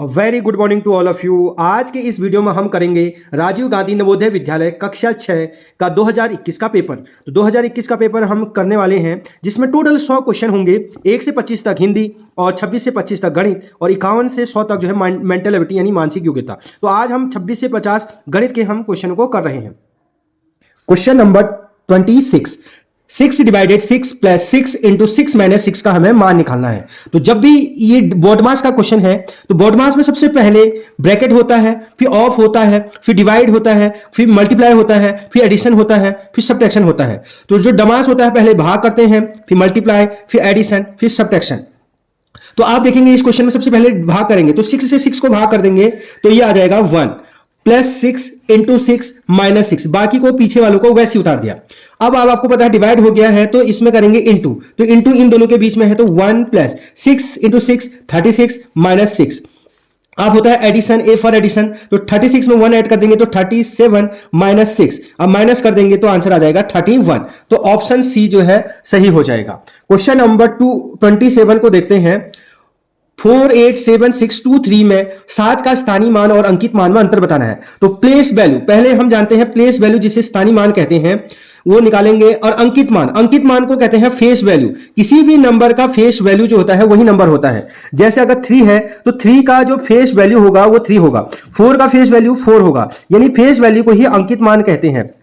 Very good morning to all of you. आज के इस वीडियो में हम करेंगे राजीव गांधी नवोदय विद्यालय कक्षा 6 का 2021 का पेपर। तो 2021 का पेपर हम करने वाले हैं जिसमें टोटल 100 क्वेश्चन होंगे। 1 से 25 तक हिंदी और 26 से 25 तक गणित और 51 से 100 तक जो है मेंटल एबिलिटी यानी मानसिक योग्यता। तो आज हम 26 से 50 गणित के हम क्वेश्चन को कर रहे हैं। Question number 26, 6 divided 6 plus 6 into 6 minus 6 का हमें मान निकालना है। तो जब भी ये बॉडमास का क्वेश्चन है तो बॉडमास में सबसे पहले ब्रैकेट होता है, फिर ऑफ होता है, फिर डिवाइड होता है, फिर मल्टीप्लाई होता है, फिर एडिशन होता है, फिर सब्ट्रैक्शन होता है। तो जो डमास होता है पहले भाग करते हैं, फिर मल्टीप्लाई, फिर एडिशन, फिर सब्ट्रैक्शन। तो आप देखेंगे इस क्वेश्चन में सबसे पहले भाग करेंगे तो 6 से 6 को भाग कर देंगे तो ये आ जाएगा 1 प्लस 6 इंटू 6 माइनस 6। बाकी को पीछे वालों को वैसे उतार दिया। अब आपको पता है डिवाइड हो गया है तो इसमें करेंगे इंटू, तो इंटू इन दोनों के बीच में है तो 1 प्लस 6 इंटू 6 36 माइनस 6। अब होता है एडिशन, ए फॉर एडिशन, तो 36 में 1 ऐड कर देंगे तो 37 माइनस 6। अब माइनस कर देंगे तो आंसर आ जाएगा 31। तो ऑप्शन सी जो है सही हो जाएगा। क्वेश्चन नंबर 27 को देखते हैं। 487623 में 7 का स्थानीय मान और अंकित मान में अंतर बताना है। तो प्लेस वैल्यू पहले हम जानते हैं, प्लेस वैल्यू जिसे स्थानीय मान कहते हैं वो निकालेंगे, और अंकित मान को कहते हैं फेस वैल्यू। किसी भी नंबर का फेस वैल्यू जो होता है वही नंबर होता है। जैसे अगर 3 है तो 3 का जो फेस वैल्यू होगा वो 3 होगा, 4 का फेस वैल्यू 4 होगा, यानी फेस वैल्यू को ही अंकित मान कहते हैं।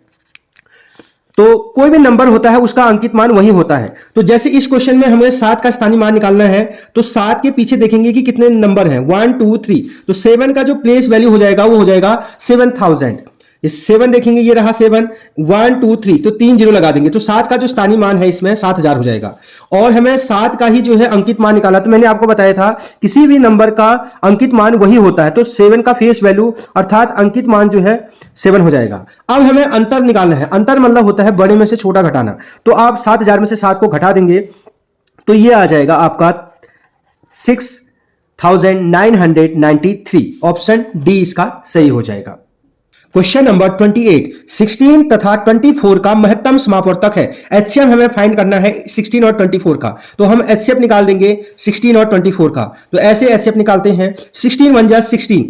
तो कोई भी नंबर होता है उसका अंकित मान वही होता है। तो जैसे इस क्वेश्चन में हमें 7 का स्थानीय मान निकालना है तो 7 के पीछे देखेंगे कि कितने नंबर हैं, 1 2 3। तो 7 का जो प्लेस वैल्यू हो जाएगा वो हो जाएगा 7000। ये 7 देखेंगे, ये रहा 7, 1 2 3, तो 3 जीरो लगा देंगे तो 7 का जो स्थानीय मान है इसमें 7000 हो जाएगा। और हमें 7 का ही जो है अंकित मान निकाला, तो मैंने आपको बताया था किसी भी नंबर का अंकित मान वही होता है। तो 7 का फेस वैल्यू अर्थात अंकित मान जो है 7 हो जाएगा। अब हमें अंतर निकालना है। अंतर मतलब होता है बड़े में से छोटा घटाना। तो आप 7000 में से 7 को घटा देंगे तो ये आ जाएगा आपका 6993। ऑप्शन डी इसका सही हो जाएगा। क्वेश्चन नंबर 28, 16 तथा 24 का महत्तम समापवर्तक है। एचसीएफ हमें फाइंड करना है 16 और 24 का। तो हम एचसीएफ निकाल देंगे 16 और 24 का। तो ऐसे एचसीएफ निकालते हैं, 16 1 जा 16,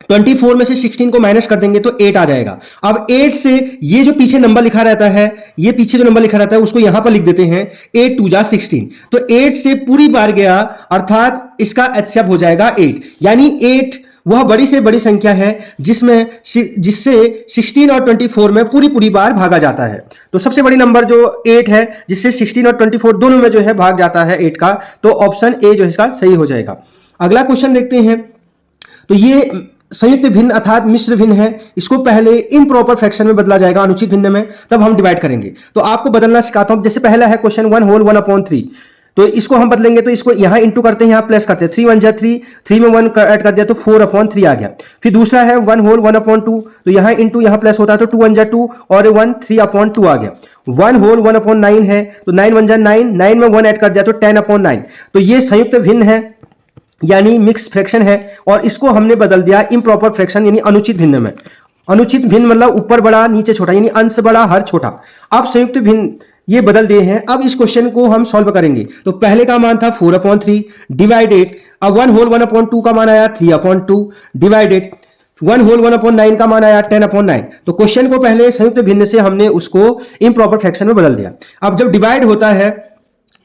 24 में से 16 को माइनस कर देंगे तो 8 आ जाएगा। अब 8 से ये जो पीछे नंबर लिखा रहता है, ये पीछे जो नंबर लिखा रहता है उसको यहां पर लिख देते हैं, 8 2 जा 16। तो 8 से पूरी बार गया अर्थात इसका एचसीएफ हो जाएगा 8। यानी 8 वह बड़ी से बड़ी संख्या है जिससे 16 और 24 में पूरी बार भागा जाता है। तो सबसे बड़ी नंबर जो 8 है जिससे 16 और 24 दोनों में जो है भाग जाता है 8 का, तो ऑप्शन ए जो है इसका सही हो जाएगा। अगला क्वेश्चन देखते हैं। तो ये संयुक्त भिन्न अर्थात मिश्र भिन्न है। इसको पहले इम्प्रॉपर फ्रैक्शन में बदला जाएगा, अनुचित भिन्न में, तब हम डिवाइड करेंगे। तो आपको बदलना सिखाता हूं। जैसे पहला है क्वेश्चन 1 होल 1/3, तो इसको हम बदलेंगे तो इसको यहां इंटू करते हैं, यहां प्लस करते हैं, 3 1 जा 3, 3 में 1 ऐड कर दिया तो 4/3 आ गया। फिर दूसरा है 1 होल 1/2, तो यहां इंटू यहां प्लस होता है तो 2 1 जा 2 और 1 3/2 आ गया। 1 होल 1/9 है तो 9 1 जा 9, 9 में 1 ऐड कर दिया तो 10/9। तो ये संयुक्त भिन्न है यानी मिक्स फ्रैक्शन है, और इसको हमने बदल दिया इम्प्रॉपर फ्रैक्शन यानी अनुचित भिन्न में। अनुचित भिन्न मतलब ऊपर बड़ा नीचे छोटा, यानी अंश बड़ा हर छोटा। अब संयुक्त भिन्न ये बदल दिए हैं। अब इस क्वेश्चन को हम सॉल्व करेंगे। तो पहले का मान था 4/3 डिवाइडेड, अब 1 होल 1/2 का मान आया 3/2 डिवाइडेड, 1 होल 1/9 का मान आया 10/9। तो क्वेश्चन को पहले संयुक्त भिन्न से हमने उसको इम्प्रॉपर फ्रैक्शन में बदल दिया। अब जब डिवाइड होता है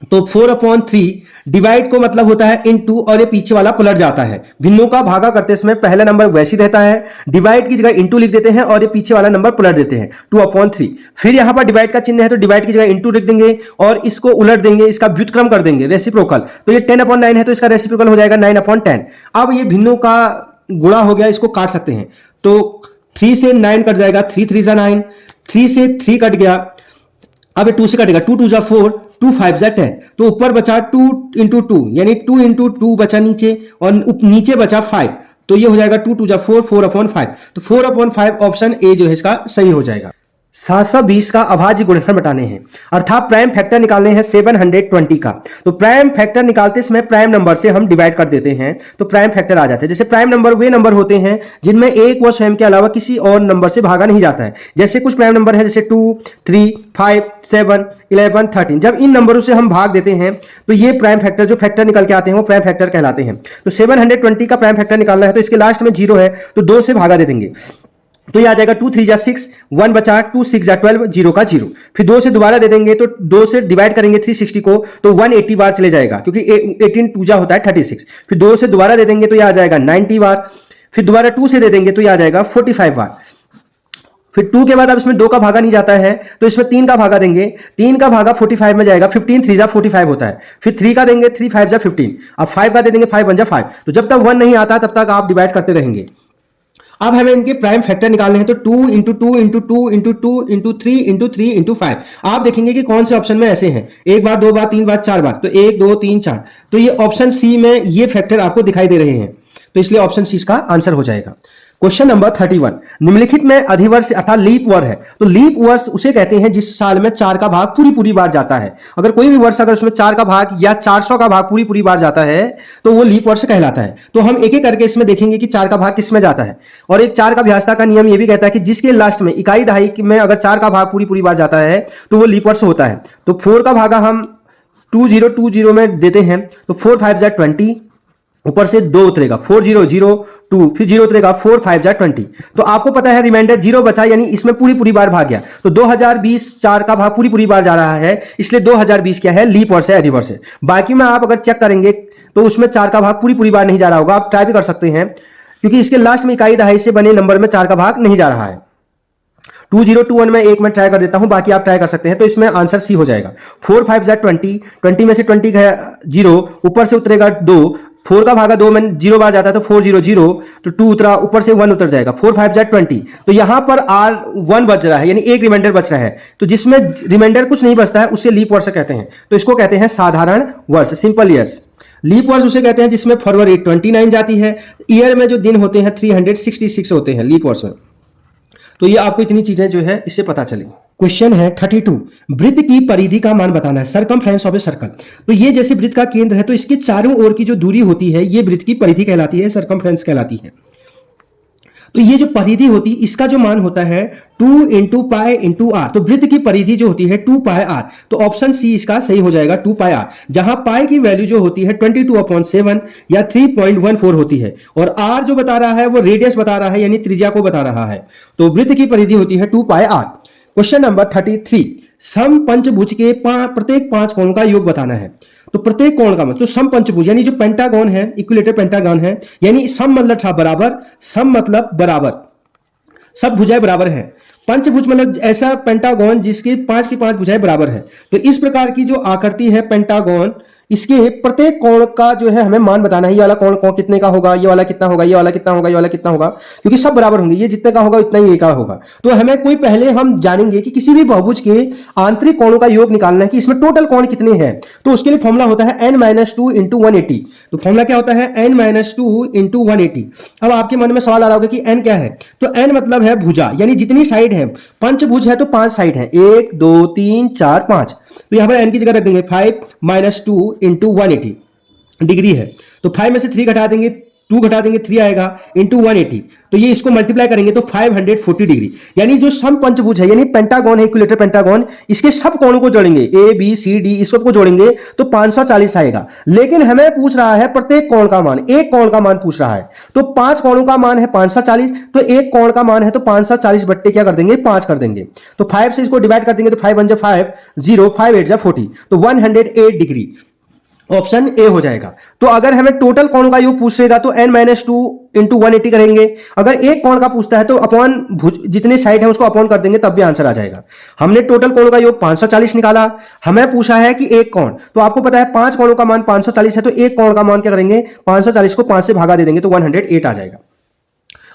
तो 4/3 डिवाइड को मतलब होता है इनटू, और ये पीछे वाला पलट जाता है। भिन्नों का भागा करते समय पहला नंबर वैसे ही रहता है, डिवाइड की जगह इनटू लिख देते हैं और ये पीछे वाला नंबर पलट देते हैं 2/3। फिर यहां पर डिवाइड का चिन्ह है तो डिवाइड की जगह इनटू लिख देंगे और इसको उलट देंगे, इसका व्युत्क्रम कर देंगे रेसिप्रोकल। तो ये 10/9 है तो इसका रेसिप्रोकल हो जाएगा 9/10। अब ये भिन्नों का गुणा हो गया, इसको काट सकते हैं। तो 3 से 9 कट जाएगा, 3 3 जा 9, 3 से 3 कट गया, अब 2 से कटेगा, 2 2 जा 4, 2 5 जा 10। तो ऊपर बचा 2 इंटू 2 यानी 2 इंटू 2 बचा नीचे, और नीचे बचा 5। तो ये हो जाएगा 2 2 जा 4, 4/5। तो 4/5 ऑप्शन ए जो है इसका सही हो जाएगा। 720 का अभाज्य गुणनफल बताने हैं, अर्थात प्राइम फैक्टर निकालने हैं 720 का। तो प्राइम फैक्टर निकालते समय प्राइम नंबर से हम डिवाइड कर देते हैं तो प्राइम फैक्टर आ जाता है। जैसे प्राइम नंबर वे नंबर होते हैं जिनमें एक व स्वयं के अलावा किसी और नंबर से भागा नहीं जाता है। जैसे कुछ प्राइम नंबर है जैसे 2, 3, 5, 7, 11, 13। जब इन नंबरों से हम भाग देते हैं तो ये प्राइम फैक्टर जो फैक्टर निकल के आते हैं वो प्राइम फैक्टर कहलाते हैं। तो 720 का प्राइम फैक्टर निकालना है तो इसके लास्ट में 0 है तो 2 से भागा दे देंगे तो ये आ जाएगा 2 3 जा 6, 1 बचा, 2 6 जा 12, 0 का 0। फिर 2 से दोबारा दे देंगे तो 2 से डिवाइड करेंगे 360 को तो 180 बार चले जाएगा क्योंकि 18 2 जा होता है 36। फिर 2 से दोबारा दे देंगे तो ये आ जाएगा 90 बार। फिर दोबारा 2 से दे देंगे तो ये आ जाएगा 45 बार। फिर 2 के बाद अब इसमें 2 का भागा नहीं जाता है तो इसमें 3 का भागा देंगे, 3 का भागा 45 में जाएगा, 15 3 जा 45 होता है। फिर 3 का देंगे, 3 5 जा 15, अब 5 का दे देंगे, 5 1 जा 5। तो जब तक 1 नहीं आता तब तक आप डिवाइड करते रहेंगे। अब हमें इनके प्राइम फैक्टर निकालने हैं तो 2 into 2 into 2 into 2 into 3 into 3 into 5। आप देखेंगे कि कौन से ऑप्शन में ऐसे हैं, एक बार, दो बार, तीन बार, चार बार। तो 1 2 3 4 तो ये ऑप्शन सी में ये फैक्टर आपको दिखाई दे रहे हैं तो इसलिए ऑप्शन सी इसका आंसर हो जाएगा। क्वेश्चन नंबर 31, निम्नलिखित में अधिवर्ष अर्थात लीप वर्ष है। तो लीप वर्ष उसे कहते हैं जिस साल में 4 का भाग पूरी बार जाता है। अगर कोई भी वर्ष अगर उसमें 4 का भाग या 400 का भाग पूरी बार जाता है तो वो लीप वर्ष कहलाता है। तो हम एक एक करके इसमें देखेंगे कि 4 का भाग किस में जाता है। और एक 4 का अभ्यासता का नियम ये भी कहता है कि जिसके लास्ट में इकाई दहाई में अगर 4 का भाग पूरी बार जाता है तो वो लीप वर्ष होता है। तो 4 का भागा हम 2020 में देते हैं तो 4 5 जा 20, ऊपर से 2 उतरेगा, 4 0 0 2, फिर 0 उतरेगा, 4 5 जा 20। तो आपको पता है रिमाइंडर 0 बचा यानी इसमें पूरी बार भाग गया। तो 2020 4 का भाग पूरी बार जा रहा है इसलिए 2020 क्या है, लीप वर्ष है, अधिवर्ष है। बाकी में आप अगर चेक करेंगे तो उसमें 4 का भाग पूरी बार नहीं जा रहा होगा। आप ट्राई भी कर सकते हैं क्योंकि इसके लास्ट में इकाई दहाई से बने नंबर में 4 का भाग नहीं जा रहा है। 2021 में एक मैं ट्राई कर देता हूं, बाकी आप ट्राई कर सकते हैं। तो इसमें आंसर सी हो जाएगा। 4 5 जा 20, 20 में से 20 गया 0, ऊपर से उतरेगा 2, 4 का भागा 2 में 0 बार जाता है तो 4 0 0, तो 2 उतरा, ऊपर से 1 उतर जाएगा, 4 5 जा 20। तो यहां पर R 1 बच रहा है यानी एक रिमाइंडर बच रहा है। तो जिसमें रिमाइंडर कुछ नहीं बचता है उसे लीप वर्ष कहते हैं। तो इसको कहते हैं साधारण वर्ष, सिंपल ईयर्स। लीप वर्ष उसे कहते हैं जिसमें फरवरी 29 जाती है। ईयर में जो दिन होते हैं 366 होते हैं लीप वर्ष में। तो ये आपको इतनी चीजें जो है इससे पता चली। क्वेश्चन है 32, वृत्त की परिधि का मान बताना है, सर्कमफ्रेंस ऑफ ए सर्कल। तो ये जैसे वृत्त का केंद्र है तो इसके चारों ओर की जो दूरी होती है ये वृत्त की परिधि कहलाती है, सर्कमफ्रेंस कहलाती है। तो ये जो परिधि होती है इसका जो मान होता है 2 इंटू पाई इंटू आर। तो वृत्त की परिधि जो होती है 2 पाई आर। तो ऑप्शन सी इसका सही हो जाएगा, 2 पाई आर, जहां पाई की वैल्यू जो होती है 22/7 या 3.14 होती है और आर जो बता रहा है वो रेडियस बता रहा है यानी त्रिज्या को बता रहा है। तो वृत्त की परिधि होती है 2 पाई आर। क्वेश्चन नंबर 33, सम पंचभुज के प्रत्येक 5 कोण का योग बताना है। तो प्रत्येक कोण का मतलब तो सम पंचभुज यानी जो पेंटागन है, इक्विलेटरल पेंटागन है, यानी सम मतलब था बराबर, सम मतलब बराबर, सब भुजाएं बराबर है। पंचभुज मतलब ऐसा पेंटागन जिसके 5 की 5 भुजाएं बराबर है। तो इस प्रकार की जो आकृति है पेंटागन, इसके प्रत्येक कोण का जो है हमें मान बताना है। ये वाला कोण कितने का होगा, ये वाला कितना होगा, ये वाला कितना होगा, ये वाला कितना होगा, क्योंकि सब बराबर होंगे। ये जितने का होगा उतना ही ये का होगा। तो हमें कोई पहले हम जानेंगे कि किसी भी बहुभुज के आंतरिक कोणों का योग निकालना है कि इसमें टोटल कोण कितने हैं। तो उसके लिए फॉर्मूला होता है n-2 इंटू 180। तो फॉर्मूला क्या होता है, n-2 इंटू 180। अब आपके मन में सवाल आ रहा होगा कि n क्या है। तो n मतलब है भुजा, यानी जितनी साइड है, पंचभुज है तो 5 साइड है, 1 2 3 4 5। तो यहां पर n की जगह रख देंगे 5 - 2 इंटू 180 डिग्री है। तो 5 में से 3 घटा देंगे, 2 घटा देंगे, 3 आएगा इंटू 180। तो ये इसको मल्टीप्लाई करेंगे तो 540 डिग्री, यानी जो सम पंचभुज है यानी पेंटागन है, इक्विलेटरल पेंटागन, इसके सब कोणों को जोड़ेंगे, ए बी सी डी, इस सबको जोड़ेंगे तो 540 आएगा। लेकिन हमें पूछ रहा है प्रत्येक कोण का मान, एक कोण का मान पूछ रहा है। तो 5 कोणों का मान है 540, तो एक कोण का मान है तो 540 बट्टे क्या कर देंगे, 5 कर देंगे। तो 5 से इसको डिवाइड कर देंगे तो 5 1 जा 5 0, 5 8 जा 40, तो 108 डिग्री ऑप्शन ए हो जाएगा। तो अगर हमें टोटल कोण का योग पूछेगा तो n-2 इंटू 180 करेंगे। अगर एक कोण का पूछता है तो अपॉन जितने साइड है उसको अपॉन कर देंगे तब भी आंसर आ जाएगा। हमने टोटल कोणों का योग 540 निकाला, हमें पूछा है कि एक कोण, तो आपको पता है 5 कोणों का मान 540 है, तो एक कोण का मान क्या करेंगे, 540 को 5 से भागा दे देंगे तो 108 आ जाएगा।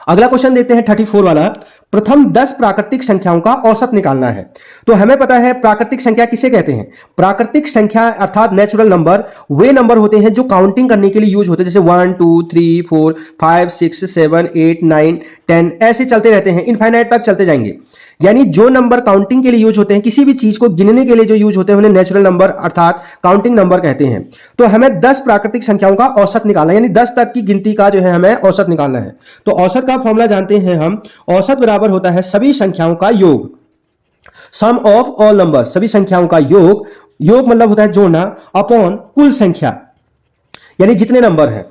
अगला क्वेश्चन देते हैं 34 वाला, प्रथम 10 प्राकृतिक संख्याओं का औसत निकालना है। तो हमें पता है प्राकृतिक संख्या किसे कहते हैं। प्राकृतिक संख्या अर्थात नेचुरल नंबर वे नंबर होते हैं जो काउंटिंग करने के लिए यूज होते हैं, जैसे 1 2 3 4 5 6 7 8 9 10 ऐसे चलते रहते हैं, इनफाइनाइट तक चलते जाएंगे। यानी जो नंबर काउंटिंग के लिए यूज होते हैं, किसी भी चीज को गिनने के लिए जो यूज होते हैं, उन्हें नेचुरल नंबर अर्थात काउंटिंग नंबर कहते हैं। तो हमें 10 प्राकृतिक संख्याओं का औसत निकालना है, यानी 10 तक की गिनती का जो है हमें औसत निकालना है। तो औसत का फॉर्मूला जानते हैं हम, औसत बराबर होता है सभी संख्याओं का योग, सम ऑफ ऑल नंबर, सभी संख्याओं का योग, योग मतलब होता है जोड़ना, अपॉन कुल संख्या यानी जितने नंबर हैं,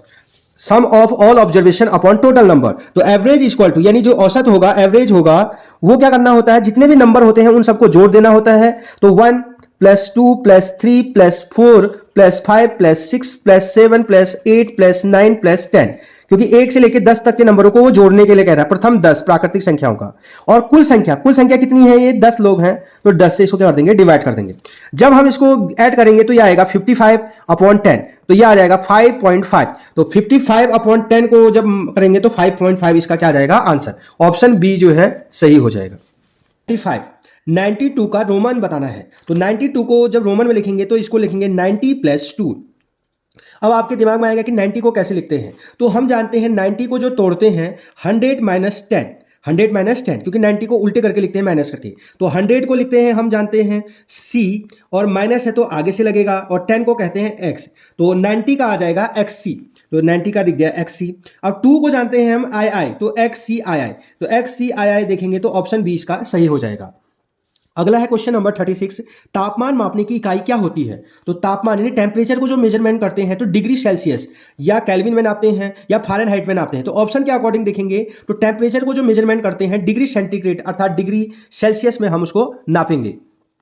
sum of all observation upon total number. तो एवरेज इक्वल टू, यानी जो औसत होगा, एवरेज होगा, वो क्या करना होता है, जितने भी नंबर होते हैं उन सबको जोड़ देना होता है। तो 1 + 2 + 3 + 4 + 5 + 6 + 7 + 8 + 9 + 10, क्योंकि 1 से लेकर 10 तक के नंबरों को वो जोड़ने के लिए कह रहा है, प्रथम 10 प्राकृतिक संख्याओं का। और कुल संख्या कितनी है, ये 10 लोग हैं, तो 10 से इसको क्या कर देंगे, डिवाइड कर देंगे। जब हम इसको ऐड करेंगे तो ये आएगा 55/10, तो ये आ जाएगा 5.5। तो 55/10 को जब करेंगे तो 5.5 इसका क्या आ जाएगा आंसर, ऑप्शन बी जो है सही हो जाएगा। 92 का रोमन बताना है, तो 92 को जब रोमन में लिखेंगे तो इसको लिखेंगे 90 + 2। अब आपके दिमाग में आएगा कि 90 को कैसे लिखते हैं, तो हम जानते हैं 90 को जो तोड़ते हैं 100 - 10, 100 - 10, क्योंकि 90 को उल्टे करके लिखते हैं माइनस करके। तो 100 को लिखते हैं हम जानते हैं C, और माइनस है तो आगे से लगेगा, और 10 को कहते हैं X, तो 90 का आ जाएगा XC, तो 90 का दिख गया XC। अब 2 को जानते हैं हम II, तो XCII, तो XCII देखेंगे तो ऑप्शन बी इसका सही हो जाएगा। अगला है क्वेश्चन नंबर 36, तापमान मापने की इकाई क्या होती है। तो तापमान यानी टेम्परेचर को जो मेजरमेंट करते हैं तो डिग्री सेल्सियस या केल्विन में नापते हैं या फ़ारेनहाइट में नापते हैं। तो ऑप्शन के अकॉर्डिंग देखेंगे तो टेम्परेचर को जो मेजरमेंट करते हैं डिग्री सेंटीग्रेड अर्थात डिग्री सेल्सियस में हम उसको नापेंगे।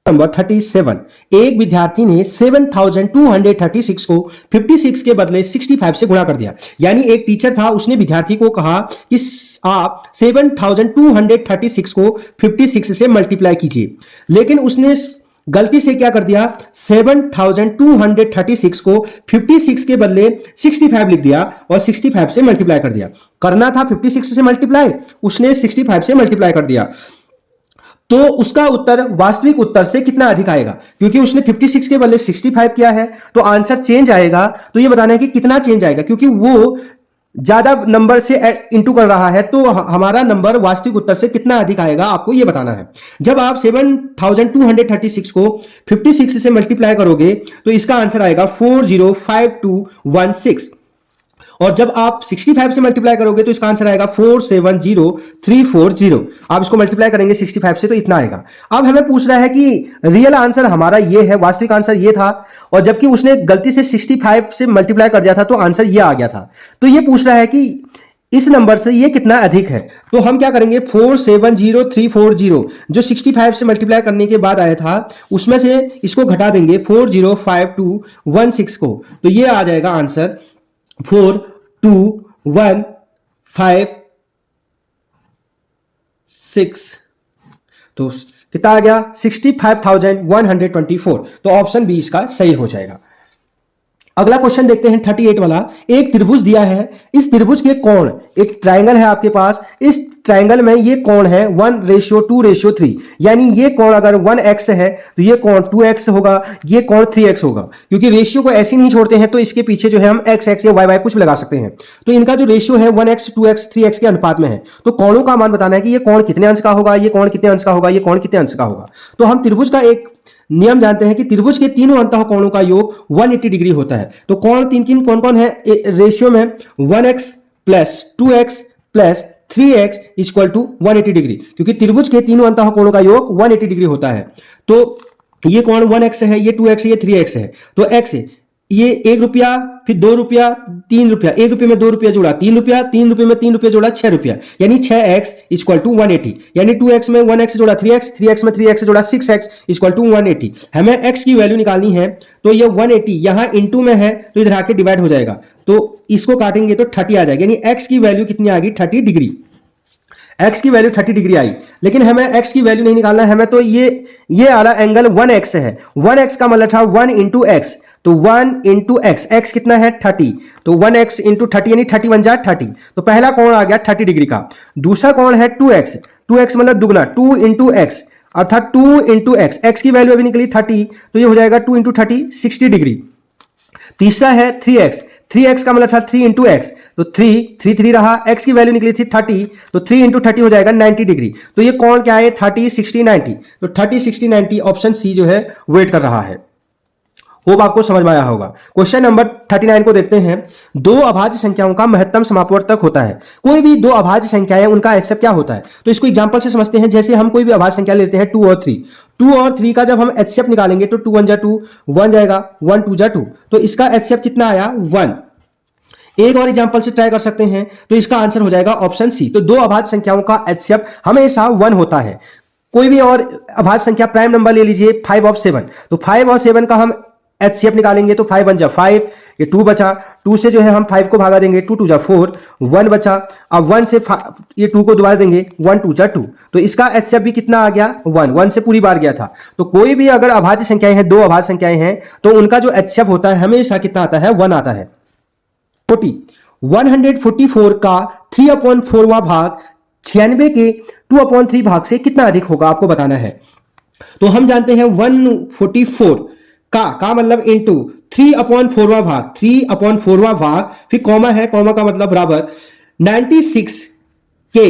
नंबर 37, एक विद्यार्थी ने 7236 को 56 के बदले 65 से गुणा कर दिया। यानी एक टीचर था, उसने विद्यार्थी को कहा कि आप 7236 को 56 से मल्टीप्लाई कीजिए, लेकिन उसने गलती से क्या कर दिया, 7236 को 56 के बदले 65 लिख दिया और 65 से मल्टीप्लाई कर दिया। करना था 56 से मल्टीप्लाई, उसने 65 से मल्टीप्लाई कर दिया, तो उसका उत्तर वास्तविक उत्तर से कितना अधिक आएगा, क्योंकि उसने 56 के बदले 65 किया है, तो आंसर चेंज आएगा। तो ये बताना है कि कितना चेंज आएगा, क्योंकि वो ज्यादा नंबर से इंटू कर रहा है, तो हमारा नंबर वास्तविक उत्तर से कितना अधिक आएगा आपको ये बताना है। जब आप 7236 को 56 से मल्टीप्लाई करोगे तो इसका आंसर आएगा 405216, और जब आप 65 से मल्टीप्लाई करोगे तो इसका आंसर आएगा 470340। आप इसको मल्टीप्लाई करेंगे 65 से तो इतना आएगा। अब हमें पूछ रहा है कि रियल आंसर हमारा ये है, वास्तविक आंसर ये था, और जबकि उसने गलती से 65 से मल्टीप्लाई कर दिया था तो आंसर ये आ गया था। तो ये पूछ रहा है कि इस नंबर से ये कितना अधिक है। तो हम क्या करेंगे, 470340 जो 65 से मल्टीप्लाई करने के बाद आया था उसमें से इसको घटा देंगे 405216 को, तो ये आ जाएगा आंसर 4215 तो कितना आ गया 65,124। तो ऑप्शन बी इसका सही हो जाएगा। अगला क्वेश्चन देखते हैं 38 वाला। एक त्रिभुज दिया है, इस त्रिभुज के कोण, एक ट्रायंगल है आपके पास, इस ट्रायंगल में ये कोण है 1:2:3, यानी ये कोण अगर 1x है तो ये कोण 2x होगा, ये कोण 3x होगा। क्योंकि रेशियो को ऐसे नहीं छोड़ते हैं तो इसके पीछे जो है हम x या y कुछ भी लगा सकते हैं। तो इनका जो रेशियो है 1x 2x 3x के अनुपात में है। तो कोणों का मान बताना है कि ये कोण कितने अंश का होगा, ये कोण कितने अंश का होगा, ये कोण कितने अंश का होगा। तो हम त्रिभुज का एक नियम जानते हैं कि त्रिभुज के तीनों अंतः कोणों का योग 180 डिग्री होता है। तो कोण तीन कौन कौन है रेशियो में, 1x + 2x + 3x = 180 डिग्री, क्योंकि त्रिभुज के तीनों अंतः कोणों का योग 180 डिग्री होता है। तो ये कोण 1x है, ये 2x है, ये 3x है। तो x ये 1 रुपया, फिर 2 रुपया, 3 रुपया, 1 रुपये में 2 रुपया जोड़ा 3 रुपया, 3 रुपये में 3 रुपया जोड़ा 6 रुपया, यानी 6x = 180। यानी 2x में 1x जोड़ा 3x, 3x में 3x जोड़ा 6x = 180। हमें x की वैल्यू निकालनी है, तो ये 180 यहां इंटू में है तो इधर आके डिवाइड हो जाएगा, तो इसको काटेंगे तो 30 आ जाएगा, यानी x की वैल्यू कितनी आ गई 30 डिग्री। x की वैल्यू 30 डिग्री आई, लेकिन हमें x की वैल्यू नहीं निकालना है, हमें तो ये वाला एंगल 1x है। 1x का मतलब था 1 × x, तो 1 × x, x कितना है 30, तो 1x × 30 यानी 30 × 1 = 30। तो पहला कोण आ गया 30 डिग्री का। दूसरा कोण है 2x, 2x मतलब दुगना, 2 × x अर्थात 2 × x, x की वैल्यू अभी निकली 30, तो ये हो जाएगा 2 × 30 60 डिग्री। तीसरा है 3x, 3x का मतलब था 3 इंटू एक्स, तो 3 रहा, x की वैल्यू निकली थी 30, तो 3 इंटू 30 हो जाएगा 90 डिग्री। तो ये कौन क्या है, 30 60 90, तो 30 60 90 ऑप्शन सी जो है वेट कर रहा है। होप आपको समझ में आया होगा। क्वेश्चन नंबर 39 को देखते हैं। दो अभाज्य संख्याओं का महत्तम समापवर्तक होता है। कोई भी दो अभाज्य संख्याएं, उनका एचसीएफ क्या होता है, तो इसको एग्जांपल से समझते हैं। जैसे हम कोई भी अभाज्य संख्या लेते हैं 2 और 3, 2 और 3 का जब हम एचसीएफ निकालेंगे तो 2 1 जा 2, 1 जाएगा, 1 2 जा 2, तो इसका एचसीएफ कितना आया 1। एक और एग्जांपल से ट्राई कर सकते हैं, तो इसका आंसर हो जाएगा ऑप्शन सी। तो दो अभाज्य संख्याओं का एचसीएफ हमेशा 1 होता है। कोई भी और अभाज्य संख्या प्राइम नंबर ले लीजिए 5 और 7, तो 5 और 7 का हम एचसीएफ निकालेंगे तो 5 1 जा 5, ये 2 बचा, 2 से जो है हम 5 को भागा देंगे, 2 2 जा 4, 1 बचा। अब 1 से ये 2 को दोबारा देंगे, 1 2 जा 2, तो इसका एचसीएफ भी कितना आ गया 1, 1 से पूरी बार गया था। तो कोई भी अगर अभाज्य संख्याएं हैं, दो अभाज्य संख्याएं हैं, तो उनका जो एचसीएफ होता है हमेशा कितना आता है 1 आता है। 144 का 3/4वां भाग 96 के 2/3 भाग से कितना अधिक होगा, आपको बताना है। तो हम जानते हैं 144 का मतलब इंटू 3/4वां भाग, 3/4वां भाग, फिर कॉमा है, कॉमा का मतलब बराबर 96 के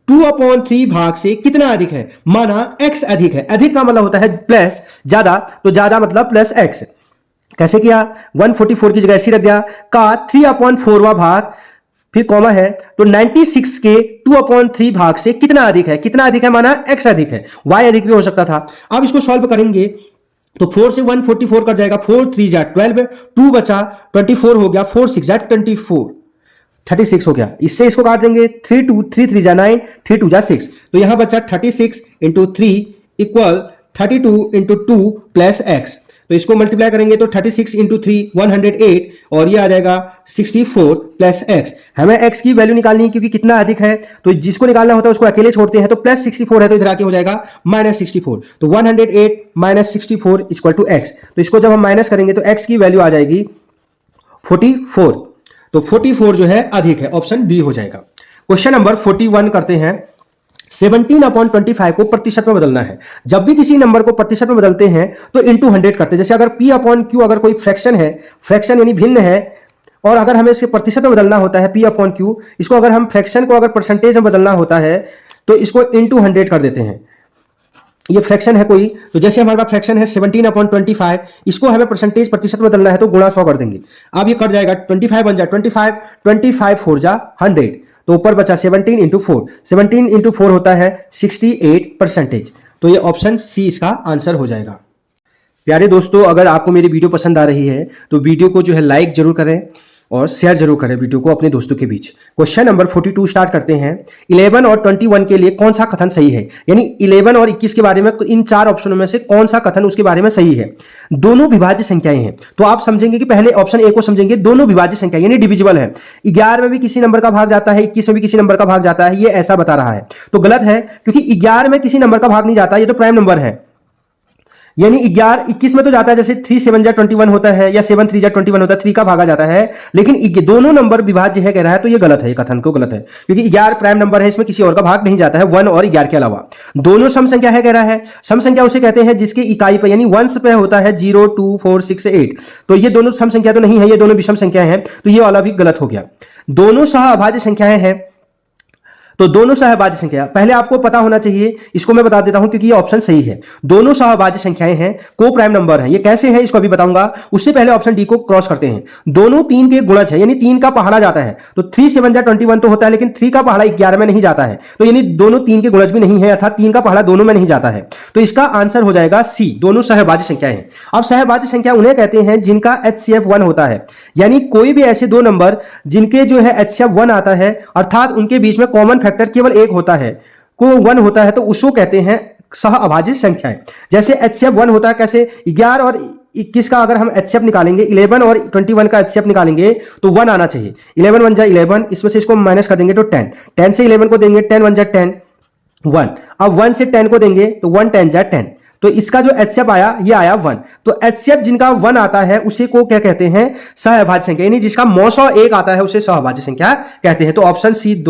2/3 भाग से कितना अधिक है, माना x अधिक है। अधिक का मतलब होता है प्लस ज्यादा, तो ज्यादा मतलब प्लस x। कैसे किया, 144 की जगह ऐसी रख दिया, का 3/4वां भाग, फिर कॉमा है, तो 96 के 2/3 भाग से कितना अधिक है, कितना अधिक है माना x अधिक है, y अधिक भी हो सकता था। अब इसको सॉल्व करेंगे तो 4 से 144 कट जाएगा, 4 3 जा 12, 2 बचा, 24 हो गया, 4 6 जा 24, 36 हो गया। इससे इसको काट देंगे, 3 2 3 3 जा 9, 3 2 जा 6, तो यहां बचा 36 into 3 equal 32 into 2 plus x. तो इसको मल्टीप्लाई करेंगे तो 36 इंटू 3 108, और ये आ जाएगा 64 प्लस एक्स। हमें एक्स की वैल्यू निकालनी है क्योंकि कितना अधिक है, तो जिसको निकालना होता है उसको अकेले छोड़ते हैं, तो प्लस 64 है तो इधर आके हो जाएगा माइनस 64, तो 108 माइनस 64 इक्वल टू एक्स। तो इसको जब हम माइनस करेंगे तो एक्स की वैल्यू आ जाएगी 44, तो 44 जो है अधिक है, ऑप्शन बी हो जाएगा। क्वेश्चन नंबर 41 करते हैं। 17/25 को प्रतिशत में बदलना है। जब भी किसी नंबर को प्रतिशत में बदलते हैं तो इंटू 100 करते हैं। जैसे अगर p/q अगर कोई फ्रैक्शन है, फ्रैक्शन यानी भिन्न है, और अगर हमें इसके प्रतिशत में बदलना होता है p/q, इसको अगर हम फ्रैक्शन को अगर परसेंटेज में बदलना होता है तो इसको इंटू 100 कर देते हैं। ये फ्रैक्शन है कोई, तो जैसे हमारे पास फ्रैक्शन है 17/25, इसको हमें परसेंटेज प्रतिशत में बदलना है तो गुणा 100 कर देंगे। अब ये कट जाएगा, 25 बन जाए 25, 25 4 जा 100, तो ऊपर बचा 17 इंटू 4, 17 इंटू 4 होता है 68%। तो ये ऑप्शन सी इसका आंसर हो जाएगा। प्यारे दोस्तों, अगर आपको मेरी वीडियो पसंद आ रही है तो वीडियो को जो है लाइक जरूर करें और शेयर जरूर करें वीडियो को अपने दोस्तों के बीच। क्वेश्चन नंबर 42 स्टार्ट करते हैं। 11 और 21 के लिए कौन सा कथन सही है, यानी 11 और 21 के बारे में इन चार ऑप्शनों में से कौन सा कथन उसके बारे में सही है। दोनों विभाज्य संख्याएं हैं, तो आप समझेंगे कि पहले ऑप्शन ए को समझेंगे, दोनों विभाज्य संख्या यानी डिविजिबल है। 11 में भी किसी नंबर का भाग जाता है, 21 में भी किसी नंबर का भाग जाता है, ये ऐसा बता रहा है, तो गलत है, क्योंकि 11 में किसी नंबर का भाग नहीं जाता, ये तो प्राइम नंबर है। यानी 11 21 में तो जाता है, जैसे 3 7 जा 21 होता है, या 7 3 जा 21 होता है, 3 का भागा जाता है, लेकिन दोनों नंबर विभाज्य है कह रहा है, तो ये गलत है, ये कथन को गलत है, क्योंकि 11 प्राइम नंबर है, इसमें किसी और का भाग नहीं जाता है 1 और 11 के अलावा। दोनों सम संख्या है कह रहा है। सम संख्या उसे कहते हैं जिसके इकाई पे यानी वंश पे होता है 0 2 4 6 8, तो ये दोनों सम संख्या तो नहीं है, ये दोनों विषम संख्याएं हैं, तो ये वाला भी गलत हो गया। दोनों सह अभाज्य संख्याएं हैं, तो दोनों सहभाज्य संख्या पहले आपको पता होना चाहिए, इसको मैं बता देता हूं क्योंकि ये ऑप्शन सही है। दोनों सहभाज्य संख्याएं हैं, को प्राइम नंबर है। ये कैसे है इसको अभी बताऊंगा, उससे पहले ऑप्शन डी को क्रॉस करते हैं। दोनों 3 के गुणज है, यानी 3 का पहाड़ा जाता है, तो 3 7 जा 21 तो होता है, लेकिन 3 का पहाड़ा 11 में नहीं जाता है, तो यानी दोनों 3 के गुणज भी नहीं है, अर्थात 3 का पहाड़ा दोनों में नहीं जाता है, तो इसका आंसर हो जाएगा सी, दोनों सहभाज्य संख्याएं हैं। अब सहभाज्य संख्या उन्हें कहते हैं जिनका HCF 1 होता है, यानी कोई भी ऐसे दो नंबर जिनके जो है HCF 1 आता है, अर्थात उनके बीच में कॉमन फैक्टर केवल एक होता है, को 1 होता है, तो उसको कहते हैं सह अभाज्य संख्याएं। जैसे HCF 1 होता है कैसे, 11 और 21 का अगर हम HCF निकालेंगे, 11 और 21 का HCF निकालेंगे तो 1 आना चाहिए। 11 1 जा 11, इसमें से इसको माइनस कर देंगे तो 10, 10 से 11 को देंगे, 10 1 जा 10 1, अब 1 से 10 को देंगे तो 1 10 जा 10, तो इसका जो HCF आया ये आया 1। तो HCF जिनका 1 आता है उसे को क्या कहते हैं, सहअभाज्य संख्या, यानी जिसका मौसौ 1 आता है उसे सहअभाज्य संख्या कहते हैं। तो ऑप्शन सी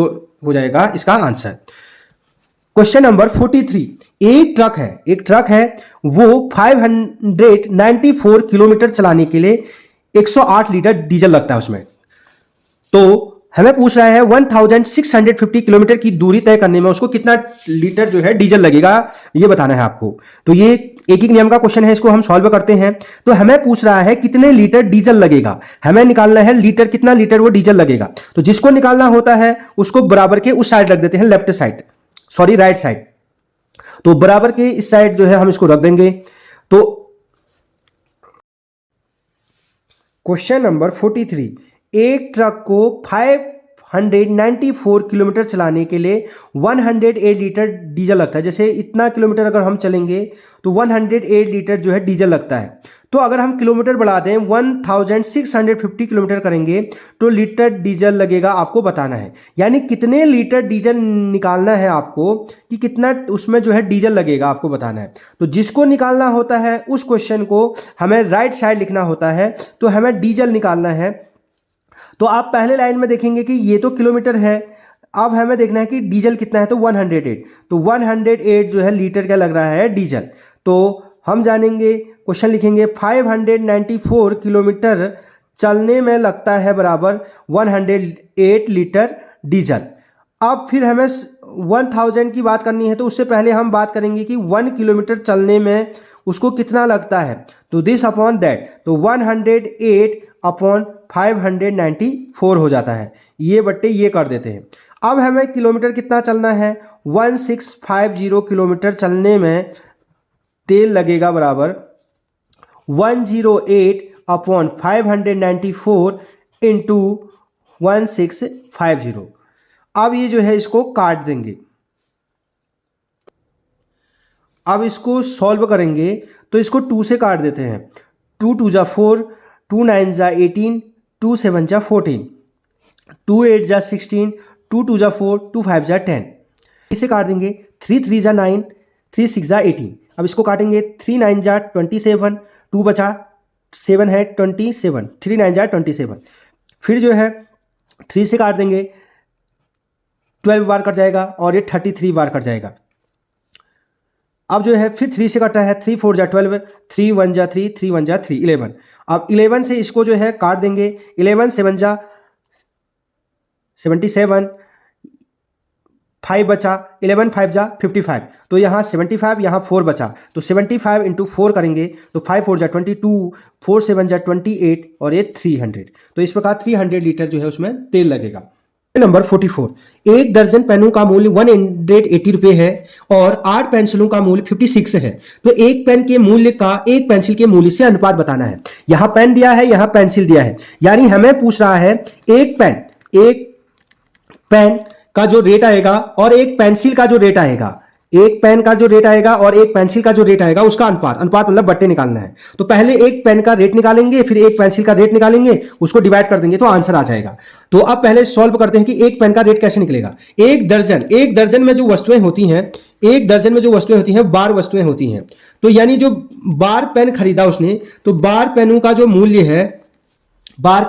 हो जाएगा इसका आंसर। क्वेश्चन नंबर 43, एक ट्रक है वो 594 किलोमीटर चलाने के लिए 108 लीटर डीजल लगता है उसमें। तो हमें पूछ रहा है 1650 किलोमीटर की दूरी तय करने में उसको कितना लीटर जो है डीजल लगेगा, ये बताना है आपको। तो ये एक एक नियम का क्वेश्चन है, इसको हम सॉल्व करते हैं। तो हमें पूछ रहा है कितने लीटर डीजल लगेगा, हमें निकालना है लीटर, कितना लीटर वो डीजल लगेगा। तो जिसको निकालना होता है उसको बराबर के उस साइड रख देते हैं, left side, sorry right side. तो बराबर के इस साइड जो है हम इसको रख देंगे। तो क्वेश्चन नंबर 43, एक ट्रक को 594 किलोमीटर चलाने के लिए 108 लीटर डीजल लगता है। जैसे इतना किलोमीटर अगर हम चलेंगे तो 108 लीटर जो है डीजल लगता है। तो अगर हम किलोमीटर बढ़ा दें 1650 किलोमीटर करेंगे तो लीटर डीजल लगेगा, आपको बताना है। यानी कितने लीटर डीजल निकालना है आपको, कि कितना उसमें जो है डीजल लगेगा आपको बताना है। तो जिसको निकालना होता है उस क्वेश्चन को हमें राइट साइड लिखना होता है। तो हमें डीजल निकालना है। तो आप पहले लाइन में देखेंगे कि ये तो किलोमीटर है, अब हमें देखना है कि डीजल कितना है। तो 108, तो 108 जो है लीटर का लग रहा है डीजल। तो हम जानेंगे, क्वेश्चन लिखेंगे 594 किलोमीटर चलने में लगता है बराबर 108 लीटर डीजल। अब फिर हमें 1000 की बात करनी है, तो उससे पहले हम बात करेंगे कि 1 किलोमीटर चलने में उसको कितना लगता है। तो दिस अपॉन दैट, तो 108 अपॉन 594 हो जाता है, ये बट्टे ये कर देते हैं। अब हमें किलोमीटर कितना चलना है, 1650 किलोमीटर चलने में तेल लगेगा बराबर 108 अपॉन 594 इंटू 1650। अब ये जो है इसको काट देंगे। अब इसको सॉल्व करेंगे तो इसको 2 से काट देते हैं। 2 2 जा 4, 2 9 जा 18, 2 7 जा 14, 2 8 जा 16, 2 2 जा 4, 2 5 जा 10। इसे काट देंगे। 3 3 जा 9, 3 6 जा 18। अब इसको काटेंगे। 3 9 जा 27, 2 बचा 7 है 27, 3 9 जा 27। फिर जो है 3 से काट देंगे, 12 बार कट जाएगा और ये 33 बार कट जाएगा। अब जो है फिर 3 से कटा है, 3 4 जा 12, 3 1 जा 3, 3 1 जा 3, 11। अब 11 से इसको जो है काट देंगे। 11 7 जा 77, 5 बचा, 11 5 जा 55। तो यहाँ 75, यहाँ 4 बचा, तो 75 इंटू 4 करेंगे तो 5 4 जा 22, 4 7 जा 28 और ये 300। तो इस प्रकार 300 लीटर जो है उसमें तेल लगेगा। नंबर 44, एक दर्जन पेनों का मूल्य 180 रुपए है और 8 पेंसिलों का मूल्य 56 है। तो एक पेन के मूल्य का एक पेंसिल के मूल्य से अनुपात बताना है। यहां पेन दिया है, यहां पेंसिल दिया है, यानी हमें पूछ रहा है एक पेन का जो रेट आएगा और एक पेंसिल का जो रेट आएगा, एक पेन का जो रेट आएगा और एक पेंसिल का जो रेट आएगा उसका अनुपात, अनुपात मतलब बट्टे निकालना है। तो पहले एक पेन का रेट निकालेंगे, फिर एक पेंसिल का रेट निकालेंगे, उसको डिवाइड कर देंगे तो आंसर आ जाएगा। तो अब पहले सॉल्व करते हैं कि एक पेन का रेट कैसे निकलेगा। एक दर्जन में जो वस्तुएं होती हैं, एक दर्जन में जो वस्तुएं होती हैं 12 वस्तुएं होती हैं। तो यानी जो 12 पेन खरीदा उसने, तो 12 पेनों का जो मूल्य है, 12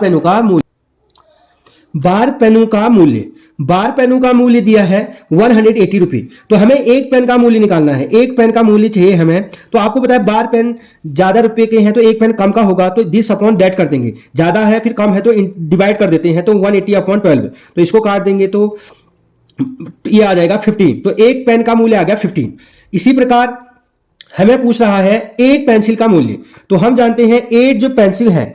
पेनों का मूल्य दिया है 180 रुपये। तो हमें एक पेन का मूल्य निकालना है, एक पेन का मूल्य चाहिए हमें। तो आपको पता है 12 पेन ज्यादा रुपए के हैं तो एक पेन कम का होगा, तो दिस अपॉन दैट कर देंगे। ज्यादा है फिर कम है तो डिवाइड कर देते हैं, तो 180 अपॉन 12। तो इसको काट देंगे तो ये आ जाएगा 15। तो एक पेन का मूल्य आ गया 15। इसी प्रकार हमें पूछ रहा है 8 पेंसिल का मूल्य। तो हम जानते हैं 8 जो पेंसिल है,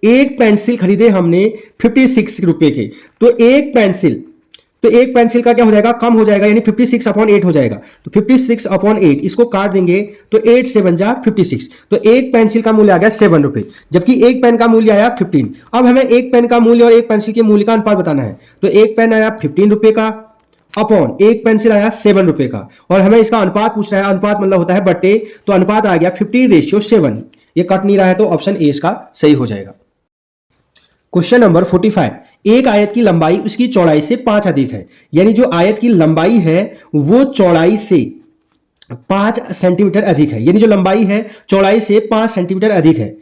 8 पेंसिल खरीदे हमने 56 रुपए के। तो एक पेंसिल का क्या हो जाएगा, कम हो जाएगा, यानी 56 अपॉन 8 हो जाएगा। तो 56 अपॉन 8 इसको काट देंगे तो 8 7 जा 56। तो एक पेंसिल का मूल्य आ गया 7 रुपए, जबकि एक पेन का मूल्य आया 15। अब हमें एक पेन का मूल्य और एक पेंसिल के मूल्य का अनुपात बताना है। तो एक पेन आया 15 रुपए का अपॉन एक पेंसिल आया 7 रुपए का, और हमें इसका अनुपात पूछ रहा है। अनुपात मतलब होता है बट्टे, तो अनुपात आ गया 15:7। ये कट नहीं रहा है तो ऑप्शन ए इसका सही हो जाएगा। क्वेश्चन नंबर 45, एक आयत की लंबाई उसकी चौड़ाई से 5 अधिक है। यानी जो आयत की लंबाई है वो चौड़ाई से 5 सेंटीमीटर अधिक है, यानी जो लंबाई है चौड़ाई से 5 सेंटीमीटर अधिक है।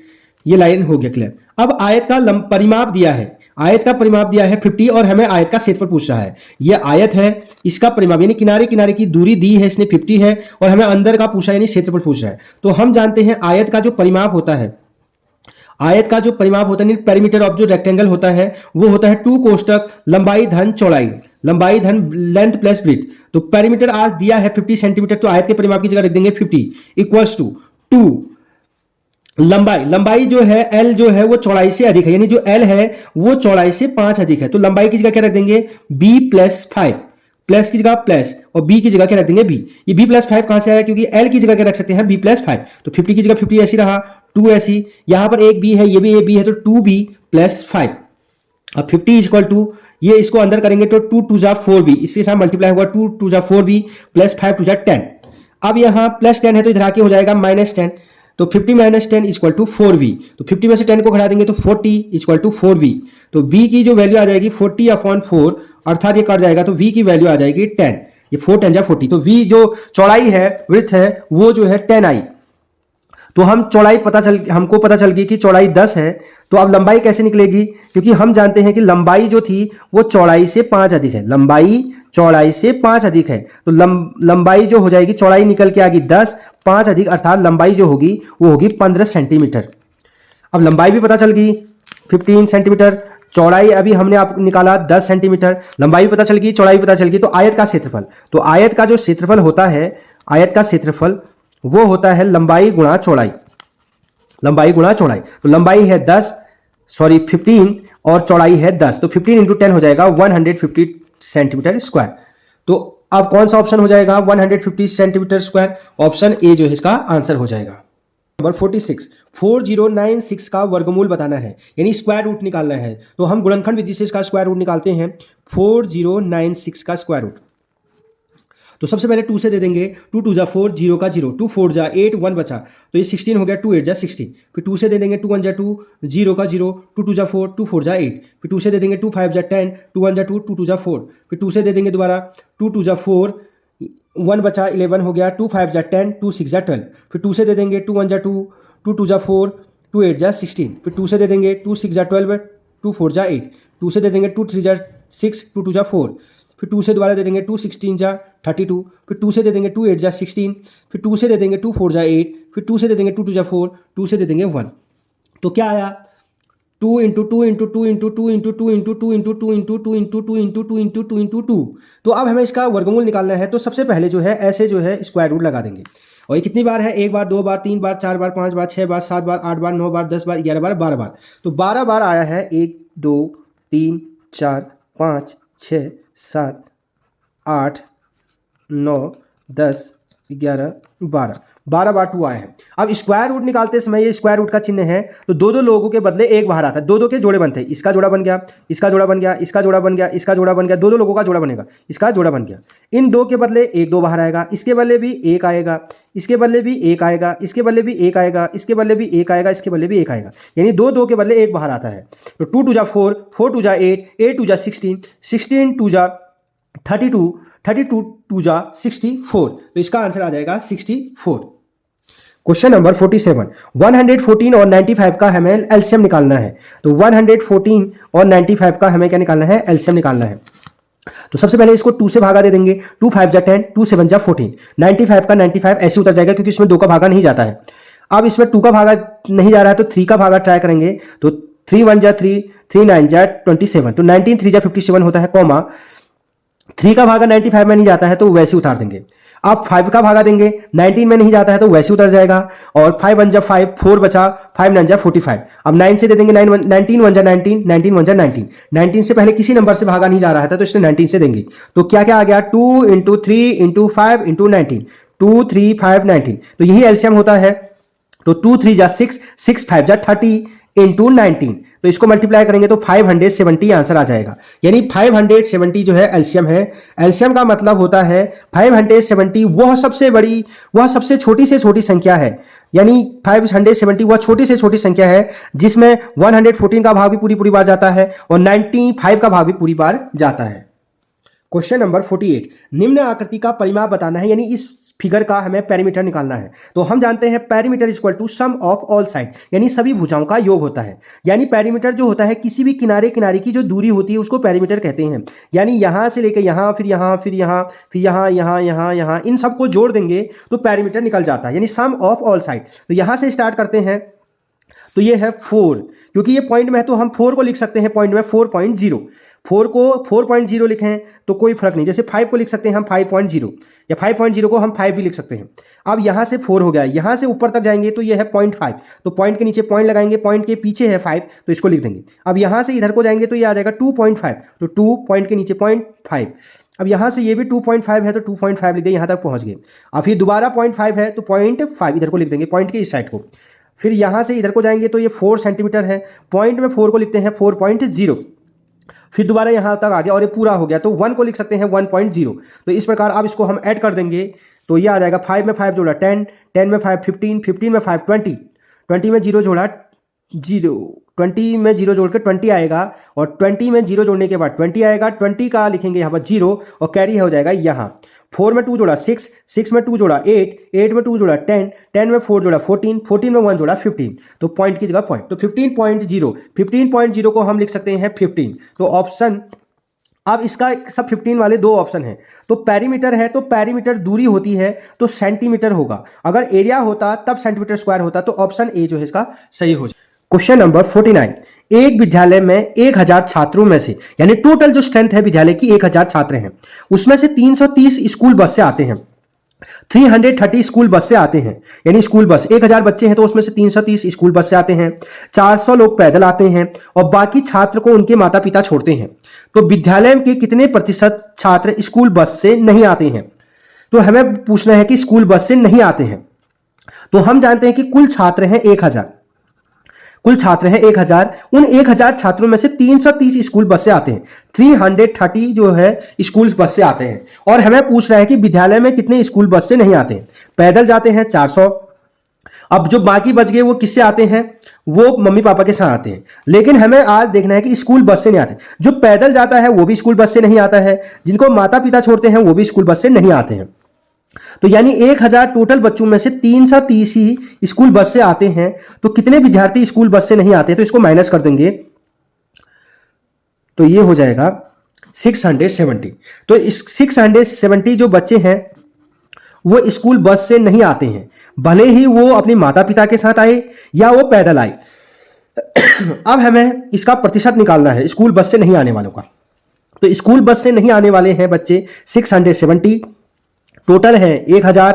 ये लाइन हो गया क्लियर। अब आयत का परिमाप दिया है, आयत का परिमाप दिया है 50 और हमें आयत का क्षेत्रफल पूछ रहा है। ये आयत है, इसका परिमाप यानी किनारे किनारे की दूरी दी है इसने 50 है, और हमें अंदर का पूछा यानी क्षेत्रफल पूछ रहा है। तो हम जानते हैं आयत का जो परिमाप होता है, आयत का जो परिमाप होता है, पेरीमीटर ऑफ जो रेक्टेंगल होता है वो होता है 2 कोष्टक लंबाई धन चौड़ाई, लंबाई धन लेंथ प्लस ब्रीथ। तो पेरीमीटर आज दिया है 50 सेंटीमीटर, तो आयत के परिमाप की जगह रख देंगे 50 इक्वल्स टू 2 लंबाई जो है L जो है वो चौड़ाई से अधिक है, यानी जो L है वो चौड़ाई से 5 अधिक है, तो लंबाई की जगह क्या रख देंगे B प्लस 5, प्लस की जगह प्लस और B की जगह क्या रख देंगे B। ये B प्लस 5 कहां से आया, क्योंकि L की जगह क्या रख सकते हैं B प्लस 5, तो 50 की जगह 50 ऐसी रहा, 2 ऐसी, यहां पर एक B है, ये भी एक B है, तो 2B प्लस 5। अब 50 इक्वल टू ये इसको अंदर करेंगे तो 2 2 जा 4B, इसके साथ मल्टीप्लाई होगा 2 2 जा 4B प्लस 5 2 जा 10। अब यहां प्लस 10 है तो इधर आके हो जाएगा माइनस 10, तो 50 माइनस 10 इक्वल टू 4V, तो 50 में से 10 को घटा देंगे तो 40 इक्वल टू 4V, तो B की जो वैल्यू आ जाएगी 40/4, अर्थात ये कट जाएगा तो V की वैल्यू आ जाएगी 10, ये 4 10 जा 40, तो V जो चौड़ाई है विड्थ है वो जो है 10 आई। तो हम चौड़ाई हमको पता चल गई कि चौड़ाई 10 है, तो अब लंबाई कैसे निकलेगी, क्योंकि हम जानते हैं कि लंबाई जो थी वो चौड़ाई से 5 अधिक है, लंबाई चौड़ाई से 5 अधिक है, तो लंबाई जो हो जाएगी, चौड़ाई निकल के आएगी 10, 5 अधिक अर्थात लंबाई जो होगी वो होगी 15 सेंटीमीटर। अब लंबाई भी पता चल गई 15 सेंटीमीटर, चौड़ाई अभी हमने आप निकाला 10 सेंटीमीटर, लंबाई भी पता चल गई, चौड़ाई भी पता चल गई, तो आयत का क्षेत्रफल, तो आयत का जो क्षेत्रफल होता है, आयत का क्षेत्रफल वो होता है लंबाई गुणा चौड़ाई, लंबाई गुणा चौड़ाई, तो लंबाई है 15 और चौड़ाई है 10, तो 15 इंटू 10 हो जाएगा 150 सेंटीमीटर स्क्वायर। तो अब कौन सा ऑप्शन हो जाएगा 150 सेंटीमीटर स्क्वायर, ऑप्शन ए जो है इसका आंसर हो जाएगा। नंबर 46, 4096 का वर्गमूल बताना है, यानी स्क्वायर रूट निकालना है, तो हम गुणनखंड विधि से इसका स्क्वायर रूट निकालते हैं, 4096 का स्क्वायर रूट। तो सबसे पहले 2 से दे देंगे, 2 2 जा 4, 0 का 0, 2 4 जा 8, 1 बचा, तो ये 16 हो गया, 2 8 जा 16, फिर 2 से दे देंगे 2 1 जा 2, 0 का 0, 2 2 जा 4, 2 4 जा 8, फिर 2 से दे देंगे 2 5 जा 10, 2 1 जा 2, 2 2 जा 4, फिर 2 से दे देंगे दोबारा 2 2 जा 4, 1 बचा 11 हो गया, 2 5 जा 10, 2 6 जा 12, फिर 2 से दे देंगे 2 1 जा 2, 2 2 जा 4, 2 8 जा 16, फिर 2 से दे देंगे 2 6 जा 12, 2 4 जा 8, 2 से दे देंगे 2 3 जा 6, 2 2 जा 4, फिर 2 से दोबारा दे देंगे 2 16 जा 32, फिर 2 से दे देंगे 2 8 जा 16, फिर 2 से दे देंगे 2 4 जा 8, फिर 2 से दे देंगे 2 2 जा 4, 2 से दे देंगे 1, तो क्या आया 2 into 2 into 2 into 2 into 2 into 2 into 2 into 2 into 2 into 2 into 2 into 2। तो अब हमें इसका वर्गमूल निकालना है, तो सबसे पहले जो है ऐसे जो है स्क्वायर रूट लगा देंगे, और ये कितनी बार है, 1 बार 2 बार 3 बार 4 बार 5 बार 6 बार 7 बार 8 बार 9 बार 10 बार 11 बार 12 बार, तो 12 बार आया है, 1 2 3 4 5 6 7 8 9 10 11 12 बार 2 आया है। अब स्क्वायर रूट निकालते समय ये स्क्वायर रूट का चिन्ह है, तो दो दो लोगों के बदले एक बाहर आता है, दो दो के जोड़े बनते हैं, इसका जोड़ा बन गया, इसका जोड़ा बन गया, इसका जोड़ा बन गया, इसका जोड़ा बन गया, दो दो लोगों का जोड़ा बनेगा, इसका जोड़ा बन गया, इन दो के बदले एक दो बाहर आएगा, इसके बदले भी एक आएगा, इसके बदले भी एक आएगा, इसके बदले भी एक आएगा, इसके बदले भी एक आएगा, इसके बदले भी एक आएगा, यानी दो दो के बदले एक बाहर आता है। तो 2 2 जा 4, 4 2 जा 8, 8 2 जा 16, 16 2 जा 32, 32 2 जा 64, तो इसका आंसर आ जाएगा 64। क्वेश्चन नंबर 47, 114 और 95 का हमें एलसीएम निकालना है, तो 114 और 95 का हमें क्या निकालना है, एलसीएम निकालना है। तो सबसे पहले इसको 2 से भागा दे देंगे, 2 5 जा 10, 2 7 जा 14, 95 का 95 ऐसे उतर जाएगा क्योंकि इसमें 2 का भागा नहीं जाता है। अब इसमें 2 का भागा नहीं जा रहा है तो 3 का भागा ट्राई करेंगे, तो 3 1 जा 3, 3 9 जा 27, तो 19 3 जा 57 होता है, कॉमा 3 का भागा 95 में नहीं जाता है तो वैसे उतार देंगे। आप 5 का भागा देंगे, 19 में नहीं जाता है तो वैसे उतर जाएगा, और 5 1 जा 5, 4 बचा, 5 9 जा 45, अब 9 से दे देंगे 19 1 जा 19, 19 1 जा 19, 19 से पहले किसी नंबर से भागा नहीं जा रहा था तो इसने 19 से देंगे, तो क्या क्या आ गया 2 इंटू 3 इंटू 5 इंटू 19, 2 3 5 19, तो यही एलसीएम होता है, तो 2 3 जा 6, 6 5 जा 30 इंटू 19, तो इसको मल्टीप्लाई करेंगे तो 570 आंसर आ जाएगा, यानी 570 जो है एलसीएम है। एलसीएम का मतलब होता है 570 वह सबसे बड़ी, वह सबसे छोटी से छोटी संख्या है, यानी 570 वह छोटी से छोटी संख्या है जिसमें 114 का भाग भी पूरी पूरी बार जाता है और 95 का भाग भी पूरी बार जाता है। क्वेश्चन नंबर 48, निम्न आकृति का परिमाप बताना है, यानी इस फिगर का हमें पेरीमीटर निकालना है। तो हम जानते हैं perimeter equal to sum of all side, यानी सभी भुजाओं का योग होता है, यानी पेरीमीटर जो होता है किसी भी किनारे किनारे की जो दूरी होती है उसको पेरीमीटर कहते हैं, यानी यहां से लेकर यहां, फिर यहां, फिर यहां, फिर यहां, यहां, यहां, यहां, इन सबको जोड़ देंगे तो पेरीमीटर निकल जाता है, यानी सम ऑफ ऑल साइड। तो यहां से स्टार्ट करते हैं, तो ये है 4, क्योंकि ये पॉइंट में है तो हम 4 को लिख सकते हैं पॉइंट में 4.0, 4 को 4.0 लिखें तो कोई फर्क नहीं। जैसे 5 को लिख सकते हैं हम 5.0, या 5.0 को हम 5 भी लिख सकते हैं। अब यहाँ से 4 हो गया, यहाँ से ऊपर तक जाएंगे तो ये है 0.5, तो पॉइंट के नीचे पॉइंट लगाएंगे, पॉइंट के पीछे है 5 तो इसको लिख देंगे। अब यहाँ से इधर को जाएंगे तो ये आ जाएगा 2.5, तो 2 पॉइंट के नीचे 0.5। अब यहाँ से ये भी 2.5 है तो 2.5 लिख दें, यहाँ तक पहुँच गए। अब फिर दोबारा 0.5 है तो 0.5 इधर को लिख देंगे, पॉइंट के इस साइड को। फिर यहाँ से इधर को जाएंगे तो ये 4 सेंटीमीटर है, पॉइंट में 4 को लिखते हैं 4.0। फिर दोबारा यहाँ तक आ गया और ये पूरा हो गया तो 1 को लिख सकते हैं 1.0। तो इस प्रकार अब इसको हम ऐड कर देंगे तो ये आ जाएगा 5 में 5 जोड़ा 10, 10 में 5 15, 15 में 5 20, 20 में 0 जोड़ा 0, 20 में 0 जोड़ के 20 आएगा, और 20 में 0 जोड़ने के बाद 20 आएगा, 20 का लिखेंगे यहाँ पर 0 और कैरी हो जाएगा यहाँ। 4 में 2 जोड़ा 6, 6 में 2 जोड़ा 8, 8 में 2 जोड़ा 10, 10 में 4 जोड़ा 14, 14 में 1 जोड़ा 15, तो पॉइंट की जगह पॉइंट, तो 15.0, 15.0 को हम लिख सकते हैं 15। तो ऑप्शन, अब इसका सब 15 वाले दो ऑप्शन हैं। तो पेरीमीटर है तो पेरीमीटर दूरी होती है तो सेंटीमीटर होगा, अगर एरिया होता तब सेंटीमीटर स्क्वायर होता, तो ऑप्शन ए जो है इसका सही हो जाए। क्वेश्चन नंबर 49, एक विद्यालय में 1000 छात्रों में से, यानी टोटल जो स्ट्रेंथ है विद्यालय की 1000 छात्र हैं, उसमें से 330 स्कूल बस से आते हैं, 330 स्कूल बस से आते हैं, यानी स्कूल बस 1000 बच्चे हैं तो उसमें से 330 स्कूल बस से आते हैं, 400 लोग पैदल आते हैं और बाकी छात्र को उनके माता पिता छोड़ते हैं। तो विद्यालय के कितने प्रतिशत छात्र स्कूल बस से नहीं आते हैं? तो हमें पूछना है कि स्कूल बस से नहीं आते हैं। तो हम जानते हैं कि कुल छात्र हैं 1000, कुल छात्र हैं 1000, उन 1000 छात्रों में से 330 स्कूल बस से आते हैं, 330 जो है स्कूल बस से आते हैं। और हमें पूछ रहा है कि विद्यालय में कितने स्कूल बस से नहीं आते हैं? पैदल जाते हैं 400, अब जो बाकी बच गए वो किससे आते हैं? वो मम्मी पापा के साथ आते हैं। लेकिन हमें आज देखना है कि स्कूल बस से नहीं आते, जो पैदल जाता है वो भी स्कूल बस से नहीं आता है, जिनको माता पिता छोड़ते हैं वो भी स्कूल बस से नहीं आते हैं। तो यानी 1000 टोटल बच्चों में से 330 ही स्कूल बस से आते हैं, तो कितने विद्यार्थी स्कूल बस से नहीं आते? तो इसको माइनस कर देंगे तो ये हो जाएगा 670। तो इस 670 जो बच्चे हैं वो स्कूल बस से नहीं आते हैं, भले ही वो अपने माता पिता के साथ आए या वो पैदल आए। अब हमें इसका प्रतिशत निकालना है स्कूल बस से नहीं आने वालों का। तो स्कूल बस से नहीं आने वाले हैं बच्चे 670, टोटल है 1000,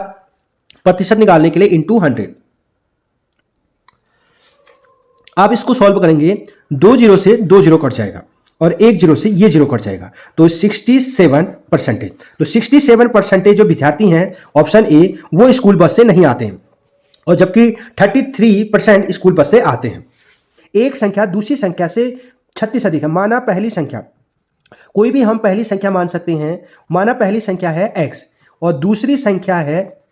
प्रतिशत निकालने के लिए इंटू 100। आप इसको सॉल्व करेंगे, 2 जीरो से 2 जीरो कट जाएगा और 1 जीरो से ये जीरो कट जाएगा, तो 67%। तो 67% जो विद्यार्थी हैं ऑप्शन ए वो स्कूल बस से नहीं आते हैं, और जबकि 33% स्कूल बस से आते हैं। एक संख्या दूसरी संख्या से 36 अधिक है, माना पहली संख्या, कोई भी हम पहली संख्या मान सकते हैं। माना पहली संख्या है x और दूसरी संख्या है,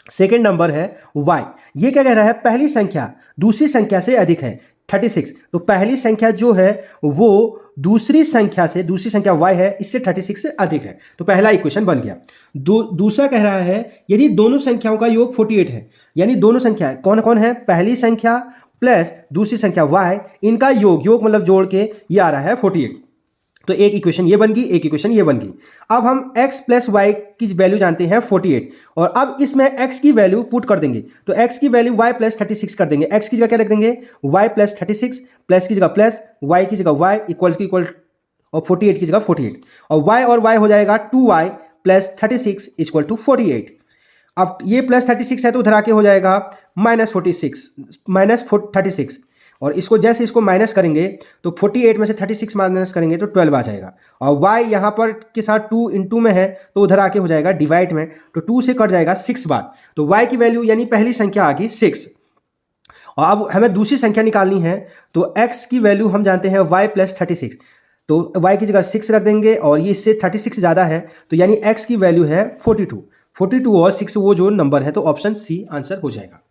सेकेंड नंबर है y। ये क्या कह रहा है? पहली संख्या दूसरी संख्या से अधिक है 36, तो पहली संख्या जो है वो दूसरी संख्या से, दूसरी संख्या y है, इससे 36 से अधिक है। तो पहला इक्वेशन बन गया। दूसरा कह रहा है यदि दोनों संख्याओं का योग 48 है, यानी दोनों संख्या कौन कौन है? पहली संख्या प्लस दूसरी संख्या y, इनका योग मतलब जोड़ के ये आ रहा है 48। तो एक इक्वेशन ये बन गई, एक इक्वेशन ये बन गई। अब हम x प्लस वाई की वैल्यू जानते हैं 48, और अब इसमें x की वैल्यू पुट कर देंगे, तो x की वैल्यू y प्लस 36 कर देंगे। x की जगह क्या रख देंगे? y प्लस 36, प्लस की जगह प्लस, y की जगह y, इक्वल की इक्वल, और 48 की जगह 48, और y हो जाएगा 2y प्लस 36 इक्वल टू 48। अब ये प्लस 36 है तो उधर आके हो जाएगा माइनस 36, और इसको जैसे इसको माइनस करेंगे तो 48 में से 36 माइनस करेंगे तो 12 आ जाएगा, और y यहाँ पर के साथ 2 इंटू में है तो उधर आके हो जाएगा डिवाइड में, तो 2 से कट जाएगा 6 बार। तो y की वैल्यू यानी पहली संख्या आ गई 6। और अब हमें दूसरी संख्या निकालनी है, तो x की वैल्यू हम जानते हैं y प्लस 36, तो y की जगह 6 रख देंगे, और ये इससे 36 ज़्यादा है तो यानी x की वैल्यू है 42 और 6 वो जो नंबर है, तो ऑप्शन सी आंसर हो जाएगा।